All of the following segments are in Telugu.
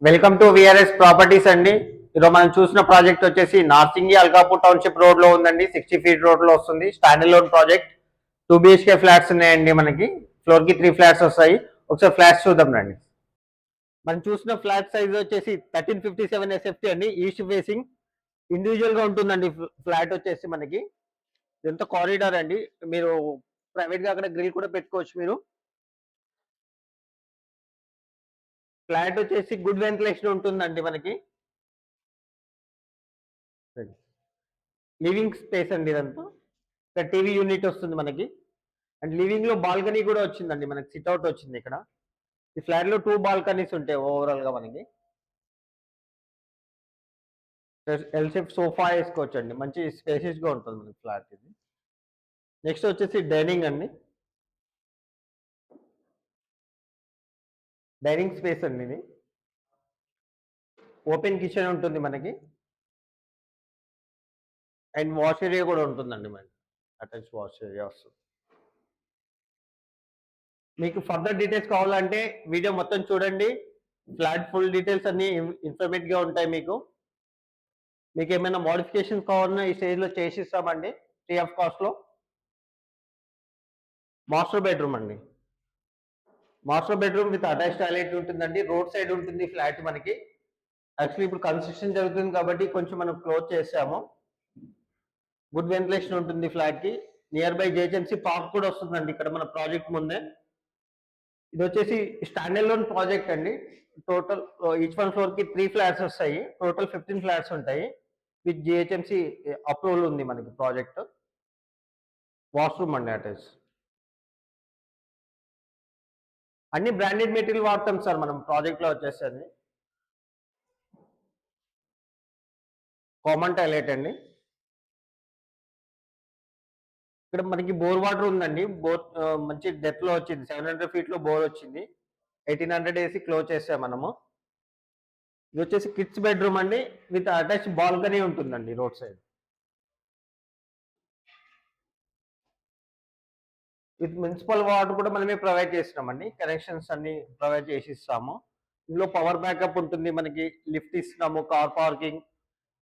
వెల్కమ్ టు విఆర్ఎస్ ప్రాపర్టీస్ అండి. ఈరోజు మనం చూసిన ప్రాజెక్ట్ వచ్చేసి నార్సింగి అల్కాపూర్ టౌన్షిప్ రోడ్ లో ఉందండి. 60 ఫీట్ రోడ్ లో వస్తుంది. Standard loan project. 2 BHK flats ఉన్నాయండి. మనకి ఫ్లోర్ కి 3 ఫ్లాట్స్ వస్తాయి. ఒకసారి ఫ్లాట్స్ చూద్దాం రండి. మనం చూసిన ఫ్లాట్ సైజ్ వచ్చేసి 1357 SFT అండి. ఈస్ట్ ఫేసింగ్ ఇండివిజువల్ గా ఉంటుందండి. ఫ్లాట్ వచ్చేసి మనకి ఇదంతా కారిడార్ అండి. మీరు ప్రైవేట్ గా అక్కడ గ్రిల్ కూడా పెట్టుకోవచ్చు. మీరు ఫ్లాట్ వచ్చేసి గుడ్ వెంటిలేషన్ ఉంటుందండి. మనకి లివింగ్ స్పేస్ అండి ఇదంతా. ఇక్కడ టీవీ యూనిట్ వస్తుంది మనకి. అండ్ లివింగ్ లో బాల్కనీ కూడా వచ్చిందండి. మనకి సిట్అవుట్ వచ్చింది ఇక్కడ. ఈ ఫ్లాట్ లో 2 బాల్కనీస్ ఉంటాయి ఓవరాల్ గా మనకి. ఎల్ షేప్ సోఫా వేసుకోవచ్చు అండి. మంచి స్పేసియస్ గా ఉంటుంది మనకి ఫ్లాట్ ఇది. నెక్స్ట్ వచ్చేసి డైనింగ్ అండి. డైనింగ్ స్పేస్ అండి ఇది. ఓపెన్ కిచెన్ ఉంటుంది మనకి. అండ్ వాష్ ఏరియా కూడా ఉంటుందండి మనకి. అటాచ్ వాష్ ఏరియా వస్తుంది. మీకు ఫర్దర్ డీటెయిల్స్ కావాలంటే వీడియో మొత్తం చూడండి. ఫ్లాట్ ఫుల్ డీటెయిల్స్ అన్ని ఇన్ఫర్మేటివ్ గా ఉంటాయి మీకు. మీకు ఏమైనా మోడిఫికేషన్స్ కావాలన్నా ఈ స్టేజ్ లో చేసిస్తామండి ఫ్రీ ఆఫ్ కాస్ట్ లో. మాస్టర్ బెడ్రూమ్ అండి. Master bedroom with attach toilet ఉంటుందండి. రోడ్ సైడ్ ఉంటుంది ఫ్లాట్ మనకి. యాక్చువల్లీ ఇప్పుడు కన్స్ట్రక్షన్ జరుగుతుంది కాబట్టి కొంచెం మనం క్లోజ్ చేసాము. గుడ్ వెంటిలేషన్ ఉంటుంది ఫ్లాట్ కి. నియర్ బై జేహెచ్ఎంసీ పార్క్ కూడా వస్తుందండి ఇక్కడ మన ప్రాజెక్ట్ ముందే. ఇది వచ్చేసి స్టాండర్డ్ లోన్ ప్రాజెక్ట్ అండి. టోటల్ ఈచ్ వన్ ఫ్లోర్ కి 3 ఫ్లాట్స్ వస్తాయి. టోటల్ 15 ఫ్లాట్స్ ఉంటాయి. విత్ జిహెచ్ఎంసి అప్రూవల్ ఉంది మనకి ప్రాజెక్ట్. వాష్రూమ్ అండి అటాచ్. అన్ని బ్రాండెడ్ మెటీరియల్ వాడతాం సార్ మనం ప్రాజెక్ట్ లో వచ్చేసి. కామన్ టాయిలెట్ అండి. ఇక్కడ మనకి బోర్ వాటర్ ఉందండి. బోర్ మంచి డెప్త్ లో వచ్చింది. 700 ఫీట్ లో బోర్ వచ్చింది. 1800 వేసి క్లోజ్ చేసాం మనము. ఇది వచ్చేసి కిడ్స్ బెడ్రూమ్ అండి. విత్ అటాచ్ బాల్కనీ ఉంటుందండి road side. With municipal water కూడా మనమే ప్రొవైడ్ చేస్తున్నామండి. కనెక్షన్స్ అన్ని ప్రొవైడ్ చేసి ఇస్తాము. ఇందులో పవర్ బ్యాకప్ ఉంటుంది మనకి. లిఫ్ట్ ఇస్తున్నాము, car parking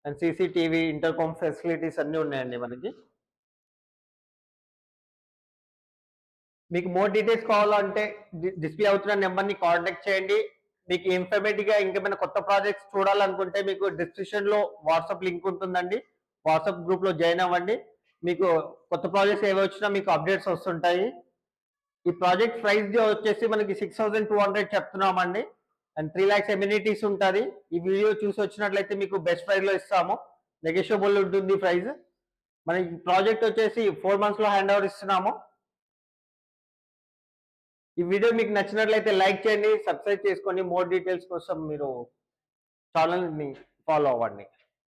and CCTV intercom facilities అన్ని ఉన్నాయండి మనకి. మీకు మోర్ డీటెయిల్స్ కావాలంటే డిస్ప్లే అవుతున్న నెంబర్ని కాంటాక్ట్ చేయండి. మీకు ఇన్ఫర్మేటివ్ గా ఇంకేమైనా కొత్త ప్రాజెక్ట్స్ చూడాలనుకుంటే మీకు డిస్క్రిప్షన్ లో వాట్సాప్ లింక్ ఉంటుందండి. వాట్సాప్ గ్రూప్ లో జాయిన్ అవ్వండి. మీకు కొత్త ప్రాజెక్ట్స్ ఏవి వచ్చినా మీకు అప్డేట్స్ వస్తుంటాయి. ఈ ప్రాజెక్ట్ ప్రైస్ వచ్చేసి మనకి 6200 చెప్తున్నామండి. అండ్ 3 lakhs ఎమ్యూనిటీస్ ఉంటుంది. ఈ వీడియో చూసి వచ్చినట్లయితే మీకు బెస్ట్ ప్రైస్ లో ఇస్తాము. నెగోషియబుల్ ఉంటుంది ప్రైస్. మన ఈ ప్రాజెక్ట్ వచ్చేసి 4 months లో హ్యాండ్ ఓవర్ ఇస్తున్నాము. ఈ వీడియో మీకు నచ్చినట్లయితే లైక్ చేయండి, సబ్స్క్రైబ్ చేసుకోండి. మోర్ డీటెయిల్స్ కోసం మీరు ఛానల్ని ఫాలో అవ్వండి.